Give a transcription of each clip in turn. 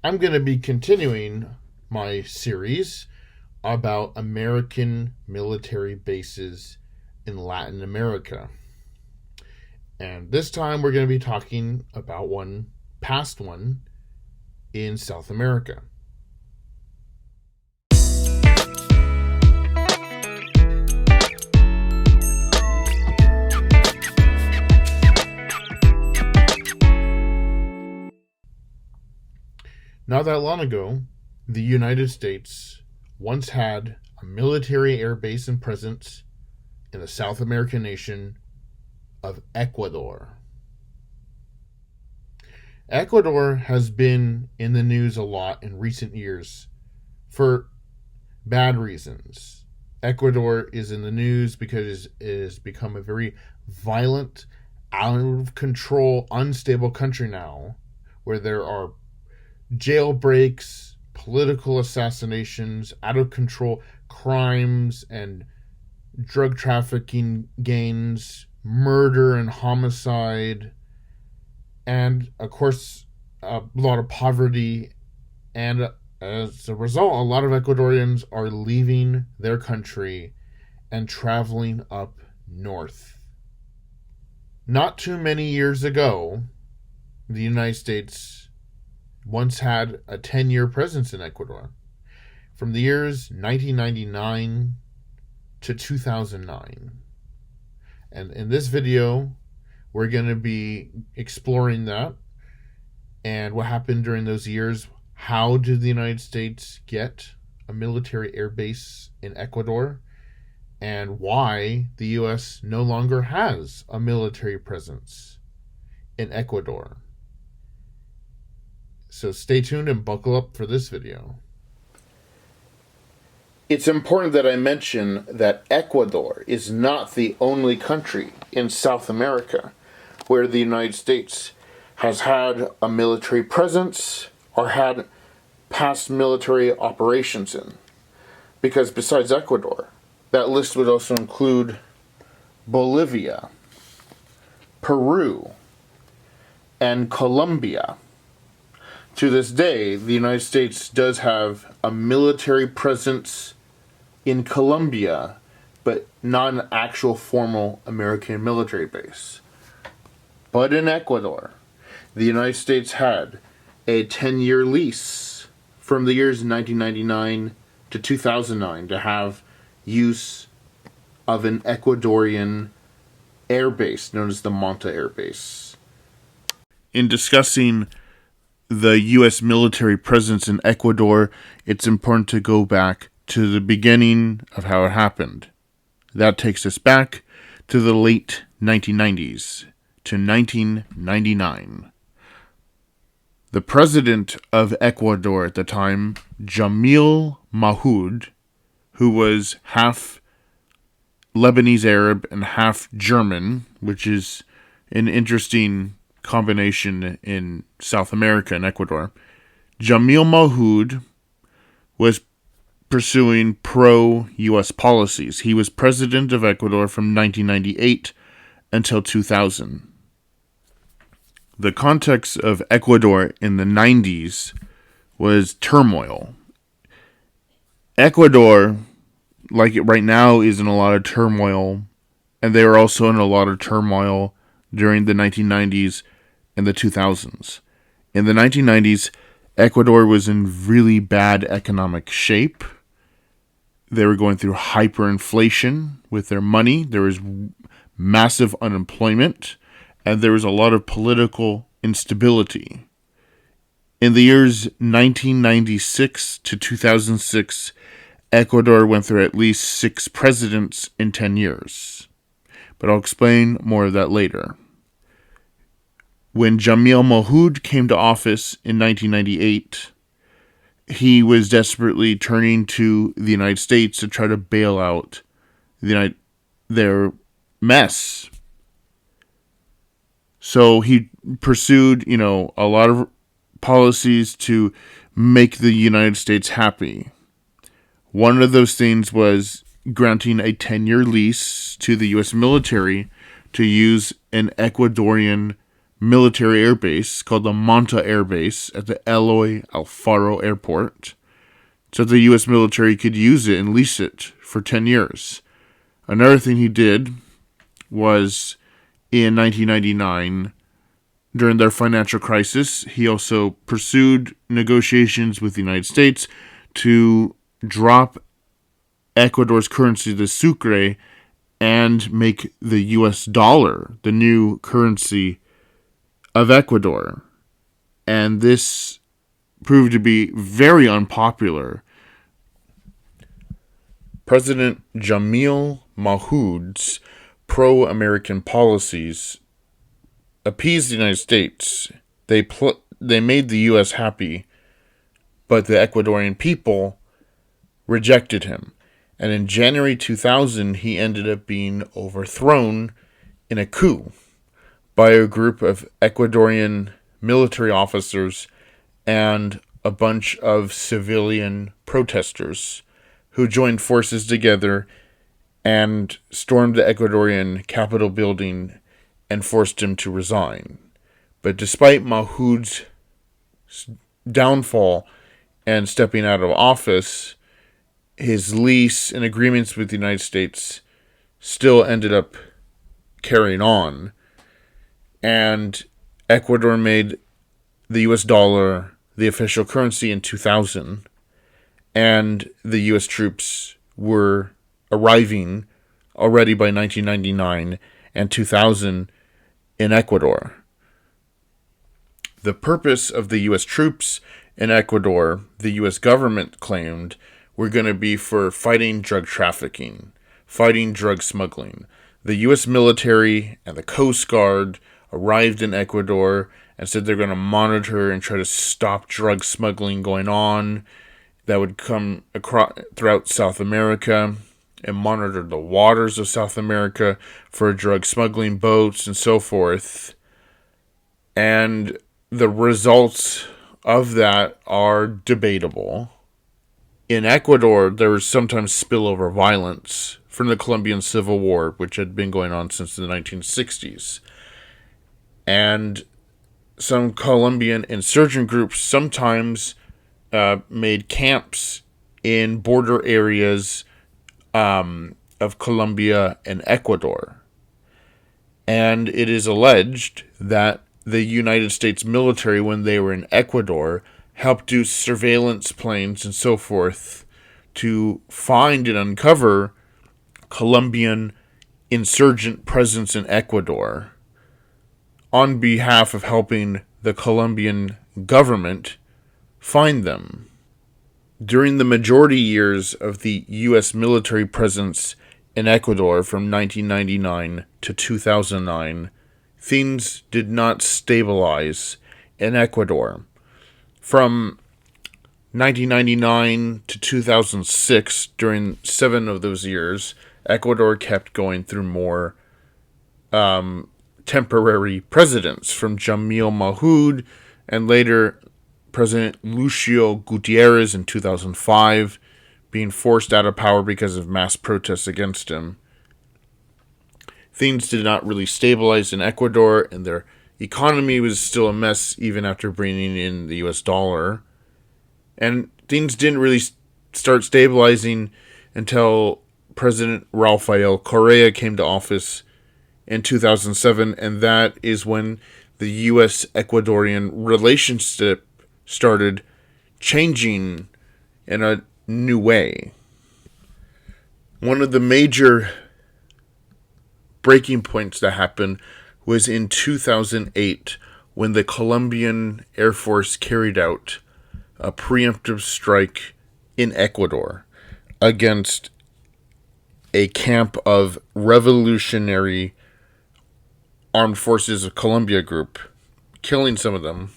I'm going to be continuing my series about American military bases in Latin America. And this time we're going to be talking about one in South America. Not that long ago, the United States once had a military air base and presence in the South American nation of Ecuador. Ecuador has been in the news a lot in recent years for bad reasons. Ecuador is in the news because it has become a very violent, out of control, unstable country now, where there are jailbreaks, political assassinations, out of control crimes and drug trafficking gangs, murder and homicide, and of course a lot of poverty. And as a result, a lot of Ecuadorians are leaving their country and traveling up north. Not too many years ago, the United States once had a 10-year presence in Ecuador, from the years 1999 to 2009. And in this video, we're going to be exploring that and what happened during those years. How did the United States get a military air base in Ecuador? And why the U.S. no longer has a military presence in Ecuador. So stay tuned and buckle up for this video. It's important that I mention that Ecuador is not the only country in South America where the United States has had a military presence or had past military operations in. Because besides Ecuador, that list would also include Bolivia, Peru, and Colombia. To this day, the United States does have a military presence in Colombia, but not an actual formal American military base. But in Ecuador, the United States had a 10-year lease from the years 1999 to 2009 to have use of an Ecuadorian air base known as the Manta Air Base. In discussing the U.S. military presence in Ecuador, it's important to go back to the beginning of how it happened. That takes us back to the late 1990s, to 1999. The president of Ecuador at the time, Jamil Mahoud, who was half Lebanese Arab and half German, which is an interesting combination in South America and Ecuador. Jamil Mahoud was pursuing pro-U.S. policies. He was president of Ecuador from 1998 until 2000. The context of Ecuador in the 90s was turmoil. Ecuador, like it right now, is in a lot of turmoil, and they were also in a lot of turmoil during the 1990s and the 2000s. In the 1990s, Ecuador was in really bad economic shape. They were going through hyperinflation with their money. There was massive unemployment, and there was a lot of political instability. In the years 1996 to 2006, Ecuador went through at least 6 presidents in 10 years. But I'll explain more of that later. When Jamil Mahoud came to office in 1998, he was desperately turning to the United States to try to bail out their mess. So he pursued, a lot of policies to make the United States happy. One of those things was granting a 10-year lease to the U.S. military to use an Ecuadorian military air base called the Manta Air Base at the Eloy Alfaro Airport, so the U.S. military could use it and lease it for 10 years. Another thing he did was in 1999, during their financial crisis, he also pursued negotiations with the United States to drop Ecuador's currency, the sucre, and make the US dollar the new currency of Ecuador. And this proved to be very unpopular. President Jamil Mahoud's pro-American policies appeased the United States. They made the U.S. happy, but the Ecuadorian people rejected him. And in January 2000, he ended up being overthrown in a coup by a group of Ecuadorian military officers and a bunch of civilian protesters who joined forces together and stormed the Ecuadorian Capitol building and forced him to resign. But despite Mahoud's downfall and stepping out of office, his lease and agreements with the United States still ended up carrying on. And Ecuador made the US dollar the official currency in 2000. And the US troops were arriving already by 1999 and 2000 in Ecuador. The purpose of the US troops in Ecuador, the US government claimed, were going to be for fighting drug trafficking, fighting drug smuggling. The US military and the Coast Guard arrived in Ecuador and said they're going to monitor and try to stop drug smuggling going on that would come across throughout South America, and monitor the waters of South America for drug smuggling boats and so forth. And the results of that are debatable. In Ecuador, there was sometimes spillover violence from the Colombian Civil War, which had been going on since the 1960s. And some Colombian insurgent groups sometimes made camps in border areas of Colombia and Ecuador. And it is alleged that the United States military, when they were in Ecuador, helped do surveillance planes and so forth to find and uncover Colombian insurgent presence in Ecuador on behalf of helping the Colombian government find them. During the majority years of the U.S. military presence in Ecuador from 1999 to 2009, things did not stabilize in Ecuador. From 1999 to 2006, during 7 of those years, Ecuador kept going through more temporary presidents, from Jamil Mahoud and later President Lucio Gutierrez in 2005, being forced out of power because of mass protests against him. Things did not really stabilize in Ecuador, and their economy was still a mess even after bringing in the US dollar. And things didn't really start stabilizing until President Rafael Correa came to office in 2007, and that is when the U.S.-Ecuadorian relationship started changing in a new way. One of the major breaking points that happened was in 2008, when the Colombian Air Force carried out a preemptive strike in Ecuador against a camp of revolutionary armed forces of Colombia group, killing some of them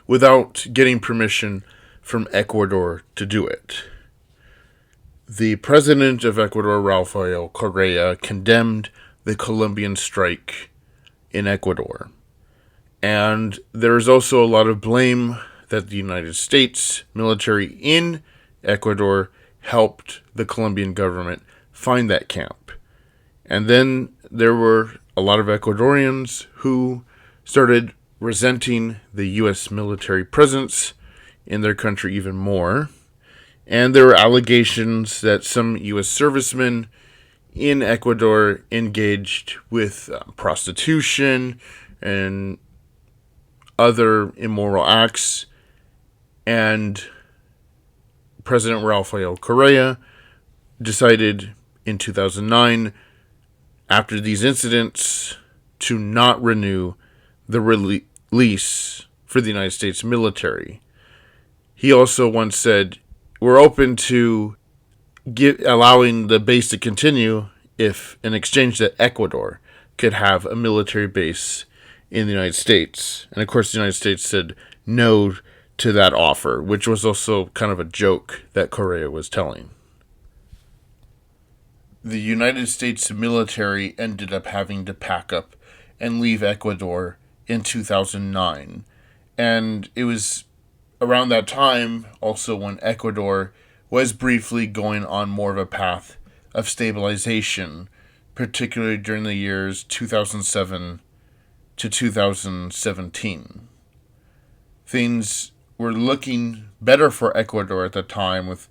without getting permission from Ecuador to do it. The president of Ecuador, Rafael Correa, condemned the Colombian strike in Ecuador. And there is also a lot of blame that the United States military in Ecuador helped the Colombian government find that camp. And then there were a lot of Ecuadorians who started resenting the U.S. military presence in their country even more. And there were allegations that some U.S. servicemen in Ecuador engaged with prostitution and other immoral acts. And President Rafael Correa decided in 2009, after these incidents, to not renew the release for the United States military. He also once said, we're open to allowing the base to continue if in exchange that Ecuador could have a military base in the United States. And of course the United States said no to that offer, which was also kind of a joke that Correa was telling. The United States military ended up having to pack up and leave Ecuador in 2009. And it was around that time also when Ecuador was briefly going on more of a path of stabilization, particularly during the years 2007 to 2017. Things were looking better for Ecuador at the time, with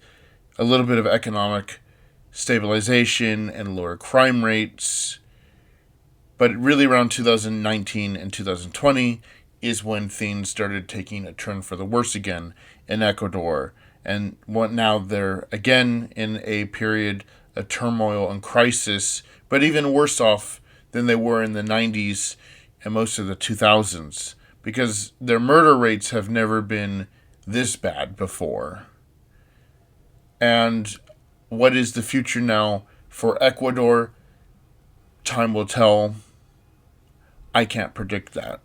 a little bit of economic stabilization and lower crime rates. But really around 2019 and 2020 is when things started taking a turn for the worse again in Ecuador. And now they're again in a period of turmoil and crisis, but even worse off than they were in the 90s and most of the 2000s, because their murder rates have never been this bad before. And what is the future now for Ecuador? Time will tell. I can't predict that.